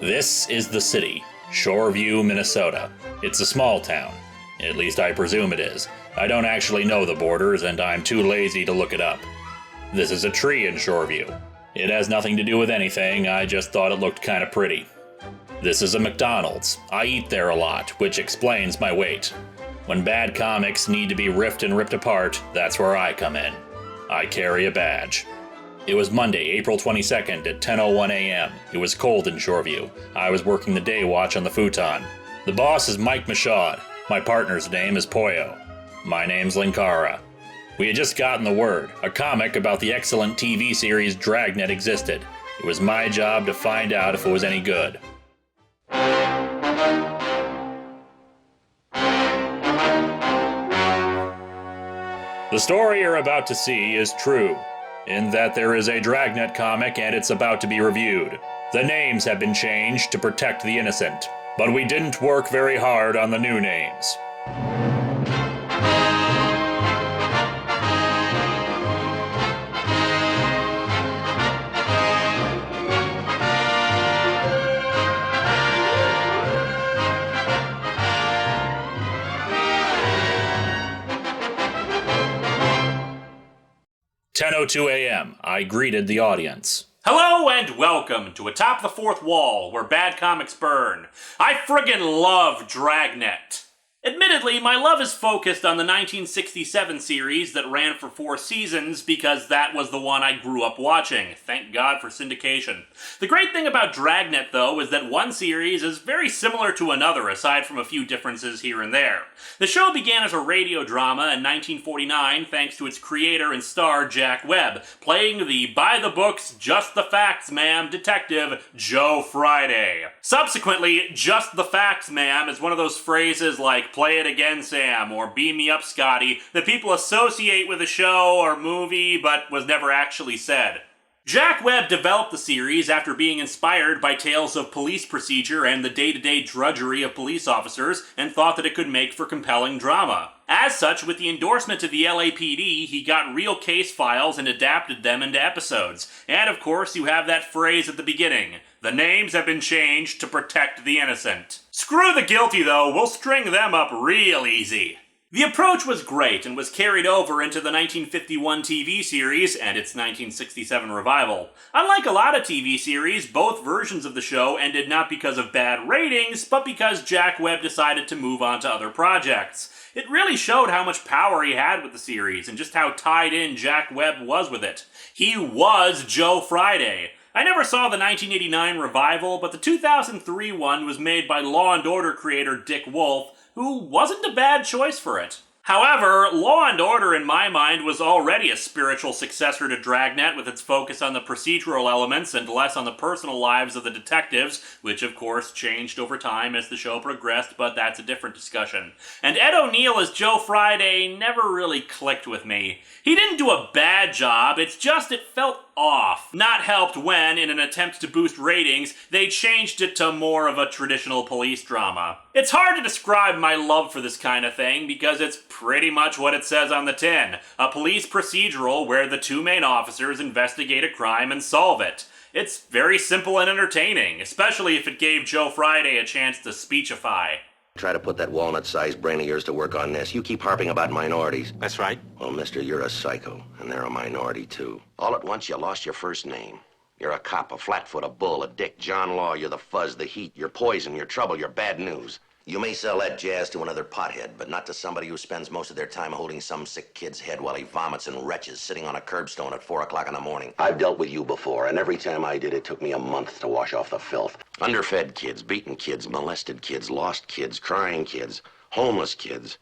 This is the city, Shoreview, Minnesota. It's a small town. At least I presume it is. I don't actually know the borders, and I'm too lazy to look it up. This is a tree in Shoreview. It has nothing to do with anything, I just thought it looked kinda pretty. This is a McDonald's. I eat there a lot, which explains my weight. When bad comics need to be ripped and ripped apart, that's where I come in. I carry a badge. It was Monday, April 22nd at 10:01 a.m. It was cold in Shoreview. I was working the day watch on the futon. The boss is Mike Michaud. My partner's name is Poyo. My name's Linkara. We had just gotten the word. A comic about the excellent TV series Dragnet existed. It was my job to find out if it was any good. The story you're about to see is true, in that there is a Dragnet comic and it's about to be reviewed. The names have been changed to protect the innocent, but we didn't work very hard on the new names. "10:02 a.m. I greeted the audience. Hello and welcome to Atop the Fourth Wall, where bad comics burn. I friggin' love Dragnet. Admittedly, my love is focused on the 1967 series that ran for 4 seasons because that was the one I grew up watching. Thank God for syndication. The great thing about Dragnet, though, is that one series is very similar to another, aside from a few differences here and there. The show began as a radio drama in 1949 thanks to its creator and star Jack Webb, playing the by-the-books, just-the-facts-ma'am detective Joe Friday. Subsequently, just the facts, ma'am is one of those phrases like "play it again, Sam," or "beam me up, Scotty," that people associate with a show or movie but was never actually said. Jack Webb developed the series after being inspired by tales of police procedure and the day-to-day drudgery of police officers, and thought that it could make for compelling drama. As such, with the endorsement of the LAPD, he got real case files and adapted them into episodes. And of course, you have that phrase at the beginning: "The names have been changed to protect the innocent." Screw the guilty, though. We'll string them up real easy. The approach was great and was carried over into the 1951 TV series and its 1967 revival. Unlike a lot of TV series, both versions of the show ended not because of bad ratings, but because Jack Webb decided to move on to other projects. It really showed how much power he had with the series and just how tied in Jack Webb was with it. He was Joe Friday. I never saw the 1989 revival, but the 2003 one was made by Law & Order creator Dick Wolf, who wasn't a bad choice for it. However, Law & Order in my mind was already a spiritual successor to Dragnet with its focus on the procedural elements and less on the personal lives of the detectives, which of course changed over time as the show progressed, but that's a different discussion. And Ed O'Neill as Joe Friday never really clicked with me. He didn't do a bad job, it's just it felt off. Not helped when, in an attempt to boost ratings, they changed it to more of a traditional police drama. It's hard to describe my love for this kind of thing because it's pretty much what it says on the tin. A police procedural where the 2 main officers investigate a crime and solve it. It's very simple and entertaining, especially if it gave Joe Friday a chance to speechify. Try to put that walnut-sized brain of yours to work on this. You keep harping about minorities. That's right. Well, mister, you're a psycho, and they're a minority, too. All at once, you lost your first name. You're a cop, a flatfoot, a bull, a dick, John Law. You're the fuzz, the heat. You're poison, you're trouble, you're bad news. You may sell that jazz to another pothead, but not to somebody who spends most of their time holding some sick kid's head while he vomits and retches sitting on a curbstone at 4 o'clock in the morning. I've dealt with you before, and every time I did, it took me a month to wash off the filth. Underfed kids, beaten kids, molested kids, lost kids, crying kids, homeless kids,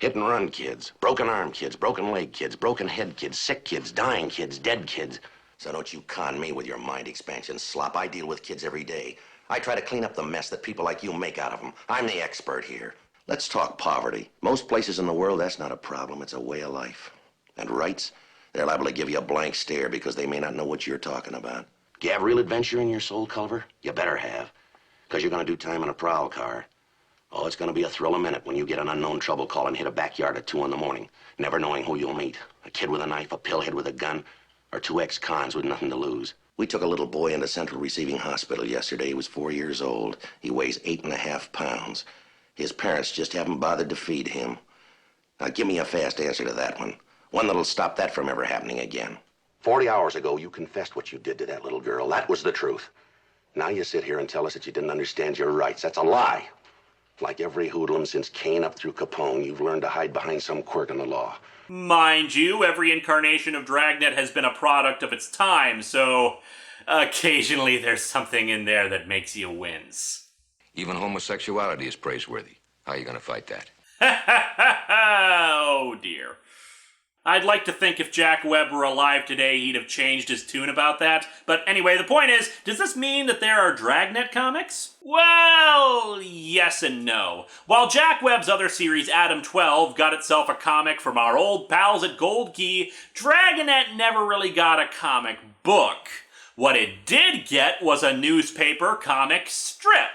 hit-and-run kids, broken arm kids, broken leg kids, broken head kids, sick kids, dying kids, dead kids. So don't you con me with your mind expansion slop. I deal with kids every day. I try to clean up the mess that people like you make out of them. I'm the expert here. Let's talk poverty. Most places in the world, that's not a problem. It's a way of life. And rights, they're liable to give you a blank stare because they may not know what you're talking about. Do you have real adventure in your soul, Culver? You better have, because you're going to do time in a prowl car. Oh, it's going to be a thrill a minute when you get an unknown trouble call and hit a backyard at 2 in the morning, never knowing who you'll meet. A kid with a knife, a pillhead with a gun, or 2 ex-cons with nothing to lose. We took a little boy into Central Receiving Hospital yesterday. He was 4 years old. He weighs 8.5 pounds. His parents just haven't bothered to feed him. Now, give me a fast answer to that one. One that'll stop that from ever happening again. 40 hours ago, you confessed what you did to that little girl. That was the truth. Now you sit here and tell us that you didn't understand your rights. That's a lie. Like every hoodlum since Cain up through Capone, you've learned to hide behind some quirk in the law. Mind you, every incarnation of Dragnet has been a product of its time, so occasionally there's something in there that makes you wince. Even homosexuality is praiseworthy. How are you going to fight that? Oh dear. I'd like to think if Jack Webb were alive today, he'd have changed his tune about that. But anyway, the point is, does this mean that there are Dragnet comics? Well, yes and no. While Jack Webb's other series, Adam 12, got itself a comic from our old pals at Gold Key, Dragnet never really got a comic book. What it did get was a newspaper comic strip.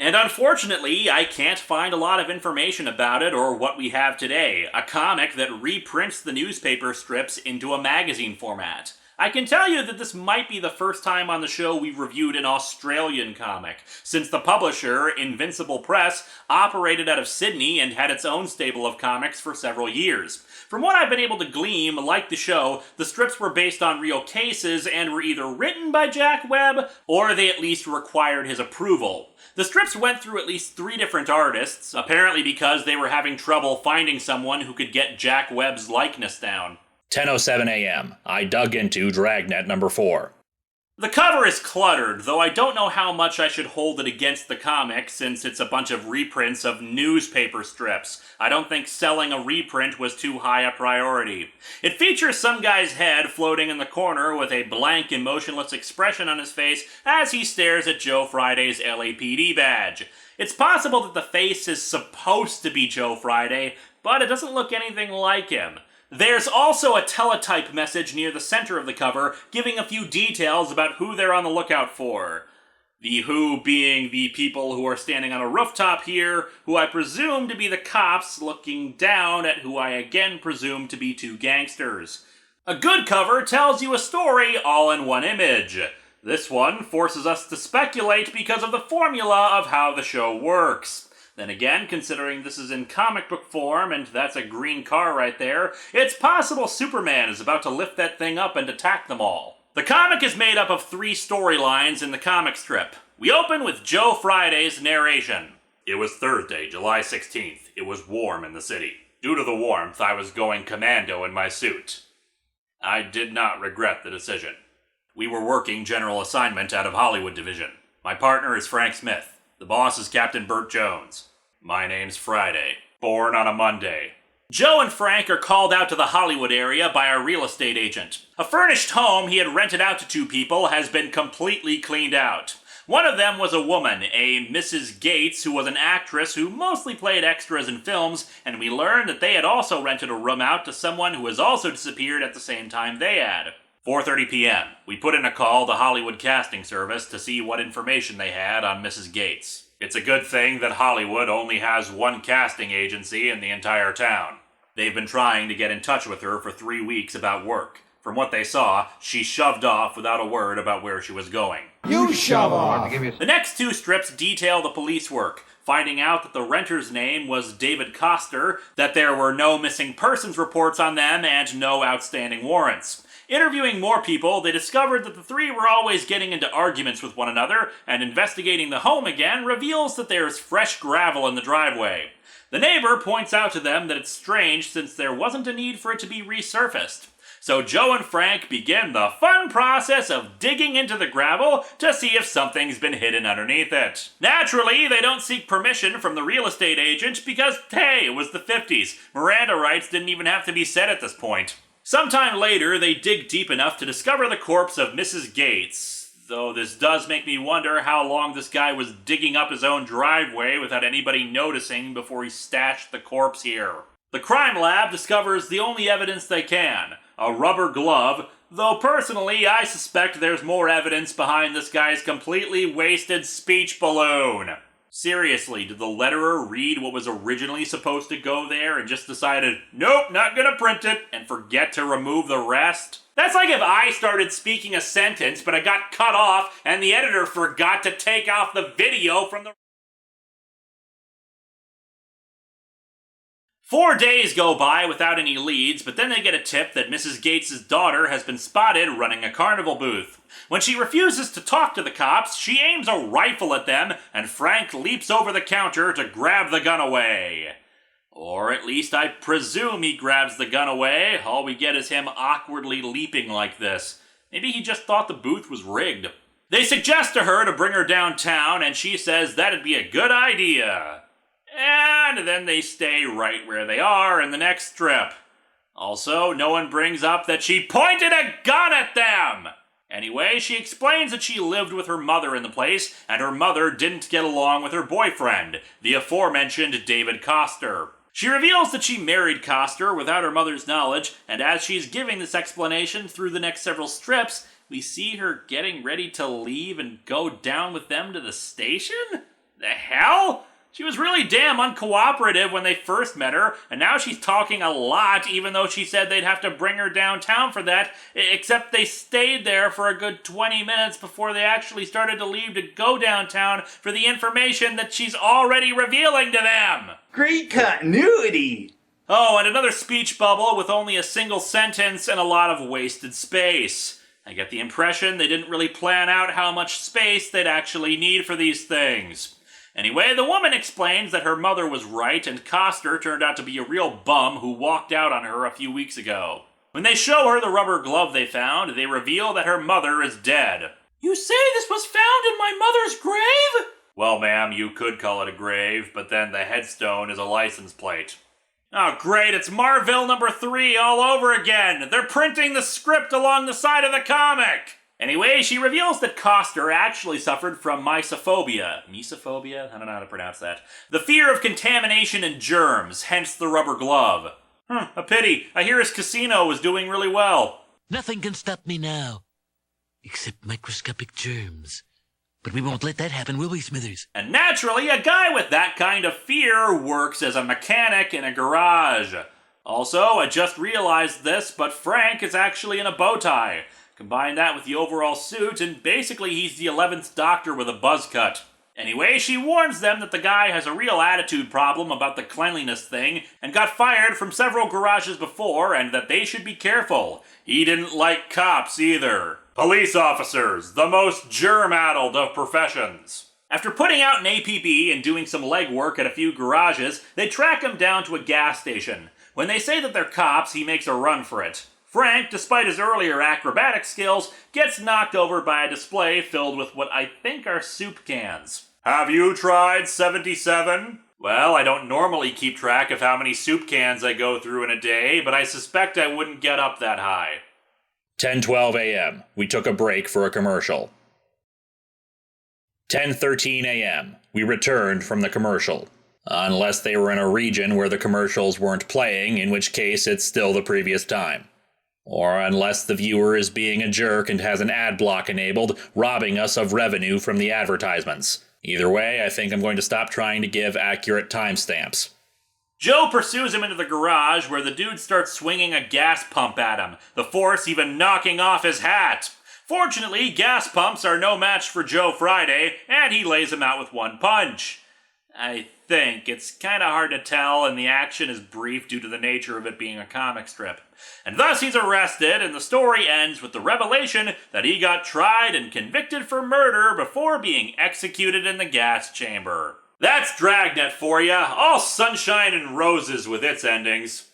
And unfortunately, I can't find a lot of information about it or what we have today, a comic that reprints the newspaper strips into a magazine format. I can tell you that this might be the first time on the show we've reviewed an Australian comic, since the publisher, Invincible Press, operated out of Sydney and had its own stable of comics for several years. From what I've been able to glean, like the show, the strips were based on real cases and were either written by Jack Webb, or they at least required his approval. The strips went through at least 3 different artists, apparently because they were having trouble finding someone who could get Jack Webb's likeness down. 10:07 a.m. I dug into Dragnet number 4. The cover is cluttered, though I don't know how much I should hold it against the comic since it's a bunch of reprints of newspaper strips. I don't think selling a reprint was too high a priority. It features some guy's head floating in the corner with a blank and motionless expression on his face as he stares at Joe Friday's LAPD badge. It's possible that the face is supposed to be Joe Friday, but it doesn't look anything like him. There's also a teletype message near the center of the cover, giving a few details about who they're on the lookout for. The who being the people who are standing on a rooftop here, who I presume to be the cops looking down at who I again presume to be 2 gangsters. A good cover tells you a story all in one image. This one forces us to speculate because of the formula of how the show works. Then again, considering this is in comic book form, and that's a green car right there, it's possible Superman is about to lift that thing up and attack them all. The comic is made up of 3 storylines in the comic strip. We open with Joe Friday's narration. It was Thursday, July 16th. It was warm in the city. Due to the warmth, I was going commando in my suit. I did not regret the decision. We were working general assignment out of Hollywood Division. My partner is Frank Smith. The boss is Captain Burt Jones. My name's Friday. Born on a Monday. Joe and Frank are called out to the Hollywood area by a real estate agent. A furnished home he had rented out to 2 people has been completely cleaned out. One of them was a woman, a Mrs. Gates, who was an actress who mostly played extras in films, and we learned that they had also rented a room out to someone who has also disappeared at the same time they had. 4:30 p.m. We put in a call to Hollywood Casting Service to see what information they had on Mrs. Gates. It's a good thing that Hollywood only has 1 casting agency in the entire town. They've been trying to get in touch with her for 3 weeks about work. From what they saw, she shoved off without a word about where she was going. You shove off! The next 2 strips detail the police work, finding out that the renter's name was David Coster, that there were no missing persons reports on them, and no outstanding warrants. Interviewing more people, they discovered that the 3 were always getting into arguments with one another, and investigating the home again reveals that there is fresh gravel in the driveway. The neighbor points out to them that it's strange since there wasn't a need for it to be resurfaced. So Joe and Frank begin the fun process of digging into the gravel to see if something's been hidden underneath it. Naturally, they don't seek permission from the real estate agent because, hey, it was the 50s. Miranda rights didn't even have to be said at this point. Sometime later, they dig deep enough to discover the corpse of Mrs. Gates, though this does make me wonder how long this guy was digging up his own driveway without anybody noticing before he stashed the corpse here. The crime lab discovers the only evidence they can, a rubber glove, though personally I suspect there's more evidence behind this guy's completely wasted speech balloon. Seriously, did the letterer read what was originally supposed to go there and just decided, nope, not gonna print it, and forget to remove the rest? That's like if I started speaking a sentence, but I got cut off and the editor forgot to take off the video from the... 4 days go by without any leads, but then they get a tip that Mrs. Gates' daughter has been spotted running a carnival booth. When she refuses to talk to the cops, she aims a rifle at them, and Frank leaps over the counter to grab the gun away. Or at least I presume he grabs the gun away. All we get is him awkwardly leaping like this. Maybe he just thought the booth was rigged. They suggest to her to bring her downtown, and she says that'd be a good idea. And then they stay right where they are in the next strip. Also, no one brings up that she pointed a gun at them! Anyway, she explains that she lived with her mother in the place, and her mother didn't get along with her boyfriend, the aforementioned David Coster. She reveals that she married Coster without her mother's knowledge, and as she's giving this explanation through the next several strips, we see her getting ready to leave and go down with them to the station? The hell? She was really damn uncooperative when they first met her, and now she's talking a lot even though she said they'd have to bring her downtown for that, except they stayed there for a good 20 minutes before they actually started to leave to go downtown for the information that she's already revealing to them. Great continuity! Oh, and another speech bubble with only a single sentence and a lot of wasted space. I get the impression they didn't really plan out how much space they'd actually need for these things. Anyway, the woman explains that her mother was right and Coster turned out to be a real bum who walked out on her a few weeks ago. When they show her the rubber glove they found, they reveal that her mother is dead. You say this was found in my mother's grave? Well, ma'am, you could call it a grave, but then the headstone is a license plate. Oh, great, it's Marvel number 3 all over again! They're printing the script along the side of the comic! Anyway, she reveals that Coster actually suffered from mysophobia. Mesophobia? I don't know how to pronounce that. The fear of contamination and germs, hence the rubber glove. A pity. I hear his casino was doing really well. Nothing can stop me now, except microscopic germs. But we won't let that happen, will we, Smithers? And naturally, a guy with that kind of fear works as a mechanic in a garage. Also, I just realized this, but Frank is actually in a bow tie. Combine that with the overall suit, and basically he's the 11th Doctor with a buzz cut. Anyway, she warns them that the guy has a real attitude problem about the cleanliness thing, and got fired from several garages before, and that they should be careful. He didn't like cops either. Police officers, the most germ-addled of professions. After putting out an APB and doing some legwork at a few garages, they track him down to a gas station. When they say that they're cops, he makes a run for it. Frank, despite his earlier acrobatic skills, gets knocked over by a display filled with what I think are soup cans. Have you tried 77? Well, I don't normally keep track of how many soup cans I go through in a day, but I suspect I wouldn't get up that high. 10:12 a.m. We took a break for a commercial. 10:13 a.m. We returned from the commercial. Unless they were in a region where the commercials weren't playing, in which case it's still the previous time. Or unless the viewer is being a jerk and has an Adblock enabled, robbing us of revenue from the advertisements. Either way, I think I'm going to stop trying to give accurate timestamps. Joe pursues him into the garage where the dude starts swinging a gas pump at him, the force even knocking off his hat. Fortunately, gas pumps are no match for Joe Friday, and he lays him out with one punch. I think. It's kinda hard to tell, and the action is brief due to the nature of it being a comic strip. And thus he's arrested, and the story ends with the revelation that he got tried and convicted for murder before being executed in the gas chamber. That's Dragnet for ya, all sunshine and roses with its endings.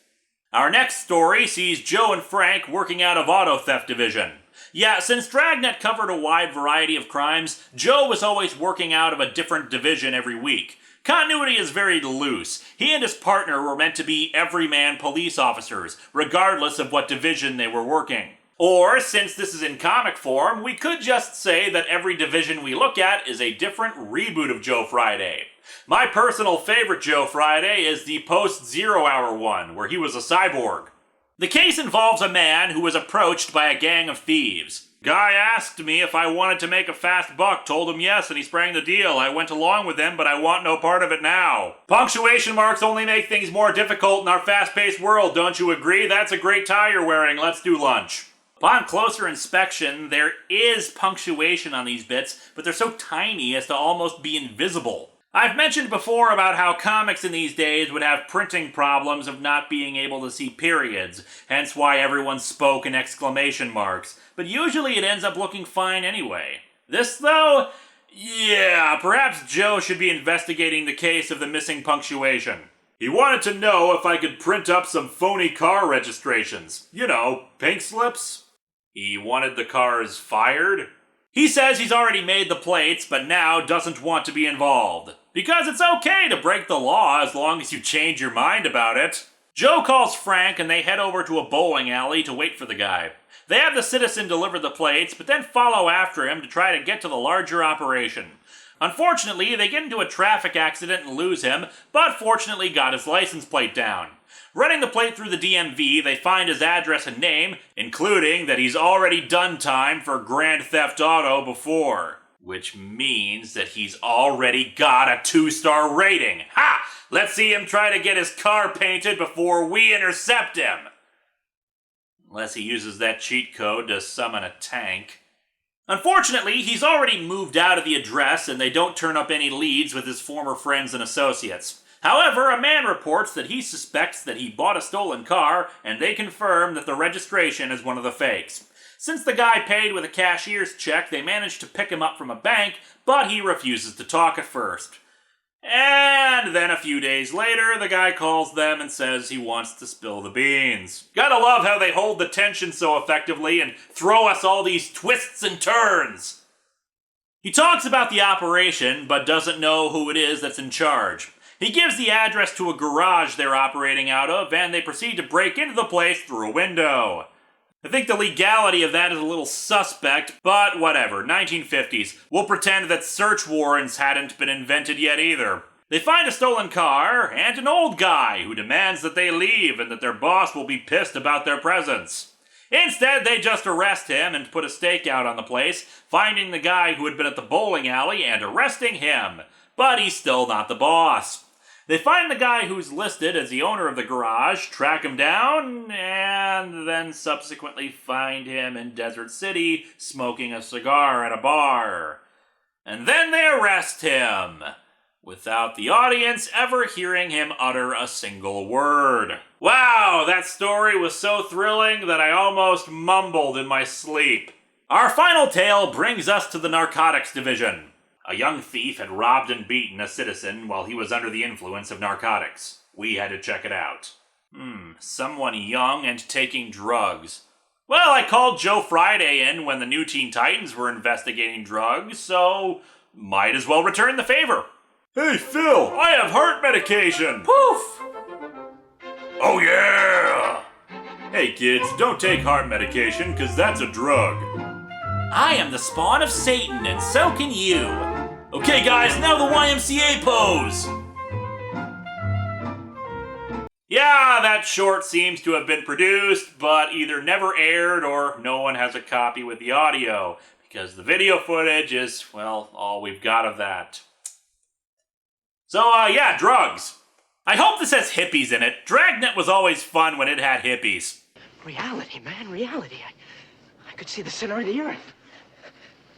Our next story sees Joe and Frank working out of Auto Theft Division. Yeah, since Dragnet covered a wide variety of crimes, Joe was always working out of a different division every week. Continuity is very loose. He and his partner were meant to be everyman police officers, regardless of what division they were working. Or, since this is in comic form, we could just say that every division we look at is a different reboot of Joe Friday. My personal favorite Joe Friday is the post-Zero Hour one, where he was a cyborg. The case involves a man who was approached by a gang of thieves. Guy asked me if I wanted to make a fast buck, told him yes, and he sprang the deal. I went along with him, but I want no part of it now. Punctuation marks only make things more difficult in our fast-paced world, don't you agree? That's a great tie you're wearing. Let's do lunch. Upon closer inspection, there is punctuation on these bits, but they're so tiny as to almost be invisible. I've mentioned before about how comics in these days would have printing problems of not being able to see periods, hence why everyone spoke in exclamation marks, but usually it ends up looking fine anyway. This, though, yeah, perhaps Joe should be investigating the case of the missing punctuation. He wanted to know if I could print up some phony car registrations. You know, pink slips. He wanted the cars fired? He says he's already made the plates, but now doesn't want to be involved. Because it's okay to break the law as long as you change your mind about it. Joe calls Frank and they head over to a bowling alley to wait for the guy. They have the citizen deliver the plates, but then follow after him to try to get to the larger operation. Unfortunately, they get into a traffic accident and lose him, but fortunately got his license plate down. Running the plate through the DMV, they find his address and name, including that he's already done time for Grand Theft Auto before. Which means that he's already got a 2-star rating. Ha! Let's see him try to get his car painted before we intercept him. Unless he uses that cheat code to summon a tank. Unfortunately, he's already moved out of the address and they don't turn up any leads with his former friends and associates. However, a man reports that he suspects that he bought a stolen car, and they confirm that the registration is one of the fakes. Since the guy paid with a cashier's check, they manage to pick him up from a bank, but he refuses to talk at first. And then a few days later, the guy calls them and says he wants to spill the beans. Gotta love how they hold the tension so effectively and throw us all these twists and turns. He talks about the operation, but doesn't know who it is that's in charge. He gives the address to a garage they're operating out of, and they proceed to break into the place through a window. I think the legality of that is a little suspect, but whatever, 1950s. We'll pretend that search warrants hadn't been invented yet either. They find a stolen car, and an old guy who demands that they leave and that their boss will be pissed about their presence. Instead, they just arrest him and put a stakeout on the place, finding the guy who had been at the bowling alley and arresting him. But he's still not the boss. They find the guy who's listed as the owner of the garage, track him down, and then subsequently find him in Desert City smoking a cigar at a bar. And then they arrest him, without the audience ever hearing him utter a single word. Wow, that story was so thrilling that I almost mumbled in my sleep. Our final tale brings us to the Narcotics division. A young thief had robbed and beaten a citizen while he was under the influence of narcotics. We had to check it out. Someone young and taking drugs. Well, I called Joe Friday in when the new Teen Titans were investigating drugs, so might as well return the favor. Hey, Phil, I have heart medication! Poof! Oh, yeah! Hey, kids, don't take heart medication, because that's a drug. I am the spawn of Satan, and so can you. Okay, guys, now the YMCA pose! Yeah, that short seems to have been produced, but either never aired or no one has a copy with the audio, because the video footage is, well, all we've got of that. So, yeah, drugs. I hope this has hippies in it. Dragnet was always fun when it had hippies. Reality, man, reality. I could see the center of the earth.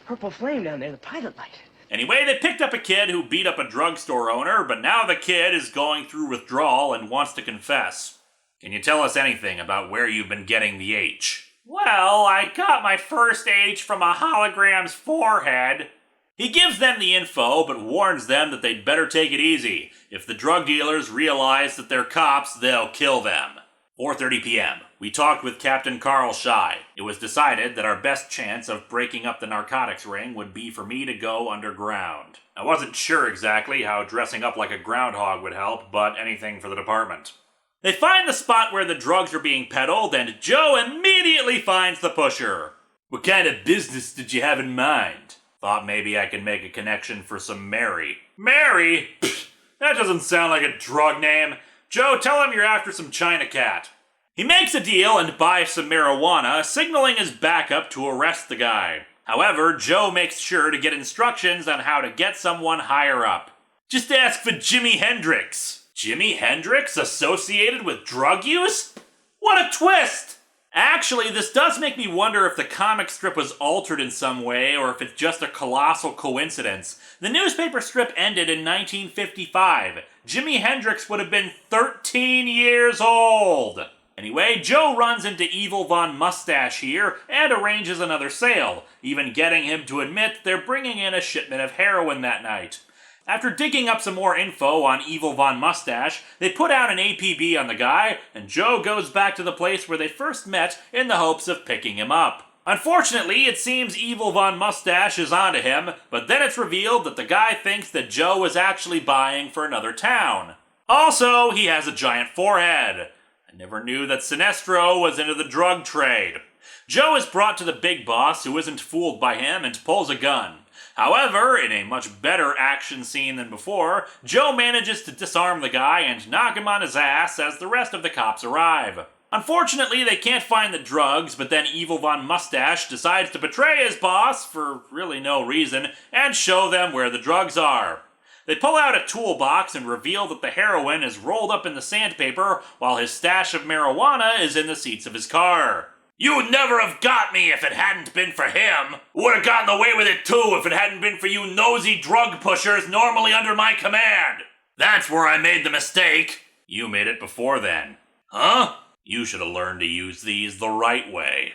Purple flame down there, the pilot light. Anyway, they picked up a kid who beat up a drugstore owner, but now the kid is going through withdrawal and wants to confess. Can you tell us anything about where you've been getting the H? Well, I got my first H from a hologram's forehead. He gives them the info, but warns them that they'd better take it easy. If the drug dealers realize that they're cops, they'll kill them. 4:30 p.m. We talked with Captain Carl Shy. It was decided that our best chance of breaking up the narcotics ring would be for me to go underground. I wasn't sure exactly how dressing up like a groundhog would help, but anything for the department. They find the spot where the drugs are being peddled, and Joe immediately finds the pusher. What kind of business did you have in mind? Thought maybe I could make a connection for some Mary. Mary? Pfft, that doesn't sound like a drug name. Joe, tell him you're after some China Cat. He makes a deal and buys some marijuana, signaling his backup to arrest the guy. However, Joe makes sure to get instructions on how to get someone higher up. Just ask for Jimi Hendrix. Jimi Hendrix associated with drug use? What a twist! Actually, this does make me wonder if the comic strip was altered in some way or if it's just a colossal coincidence. The newspaper strip ended in 1955. Jimi Hendrix would have been 13 years old. Anyway, Joe runs into Evil Von Mustache here and arranges another sale, even getting him to admit they're bringing in a shipment of heroin that night. After digging up some more info on Evil Von Mustache, they put out an APB on the guy, and Joe goes back to the place where they first met in the hopes of picking him up. Unfortunately, it seems Evil Von Mustache is onto him, but then it's revealed that the guy thinks that Joe is actually buying for another town. Also, he has a giant forehead. I never knew that Sinestro was into the drug trade. Joe is brought to the big boss, who isn't fooled by him and pulls a gun. However, in a much better action scene than before, Joe manages to disarm the guy and knock him on his ass as the rest of the cops arrive. Unfortunately, they can't find the drugs, but then Evil Von Mustache decides to betray his boss, for really no reason, and show them where the drugs are. They pull out a toolbox and reveal that the heroin is rolled up in the sandpaper, while his stash of marijuana is in the seats of his car. You'd never have got me if it hadn't been for him. Would have gotten away with it too if it hadn't been for you nosy drug pushers normally under my command. That's where I made the mistake. You made it before then. Huh? You should have learned to use these the right way.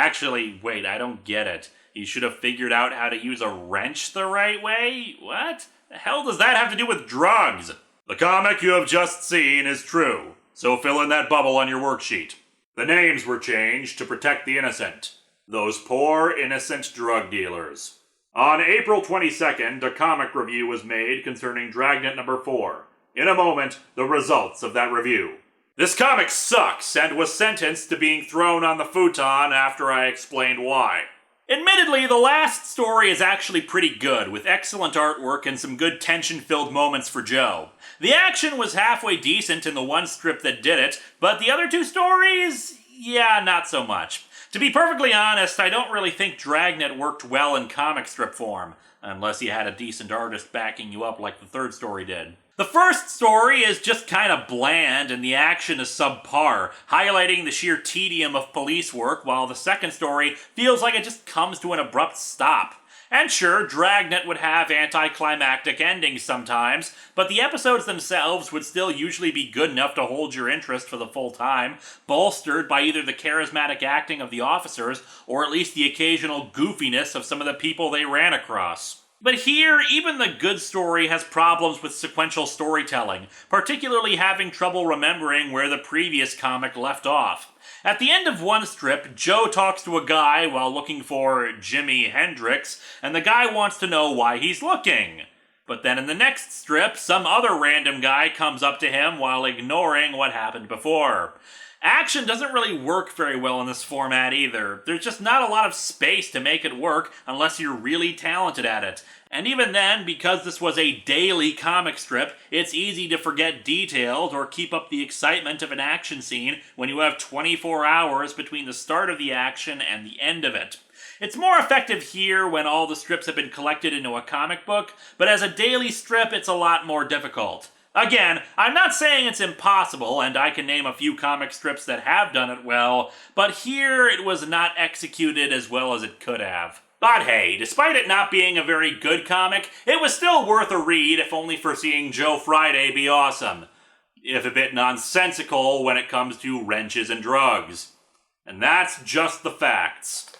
Actually, wait, I don't get it. You should have figured out how to use a wrench the right way? What? The hell does that have to do with drugs? The comic you have just seen is true, so fill in that bubble on your worksheet. The names were changed to protect the innocent. Those poor, innocent drug dealers. On April 22nd, a comic review was made concerning Dragnet number 4. In a moment, the results of that review. This comic sucks and was sentenced to being thrown on the futon after I explained why. Admittedly, the last story is actually pretty good, with excellent artwork and some good tension-filled moments for Joe. The action was halfway decent in the one strip that did it, but the other two stories, yeah, not so much. To be perfectly honest, I don't really think Dragnet worked well in comic strip form, unless you had a decent artist backing you up like the third story did. The first story is just kind of bland and the action is subpar, highlighting the sheer tedium of police work, while the second story feels like it just comes to an abrupt stop. And sure, Dragnet would have anticlimactic endings sometimes, but the episodes themselves would still usually be good enough to hold your interest for the full time, bolstered by either the charismatic acting of the officers or at least the occasional goofiness of some of the people they ran across. But here, even the good story has problems with sequential storytelling, particularly having trouble remembering where the previous comic left off. At the end of one strip, Joe talks to a guy while looking for Jimi Hendrix, and the guy wants to know why he's looking. But then in the next strip, some other random guy comes up to him while ignoring what happened before. Action doesn't really work very well in this format either. There's just not a lot of space to make it work unless you're really talented at it. And even then, because this was a daily comic strip, it's easy to forget details or keep up the excitement of an action scene when you have 24 hours between the start of the action and the end of it. It's more effective here when all the strips have been collected into a comic book, but as a daily strip, it's a lot more difficult. Again, I'm not saying it's impossible, and I can name a few comic strips that have done it well, but here it was not executed as well as it could have. But hey, despite it not being a very good comic, it was still worth a read if only for seeing Joe Friday be awesome. If a bit nonsensical when it comes to wrenches and drugs. And that's just the facts.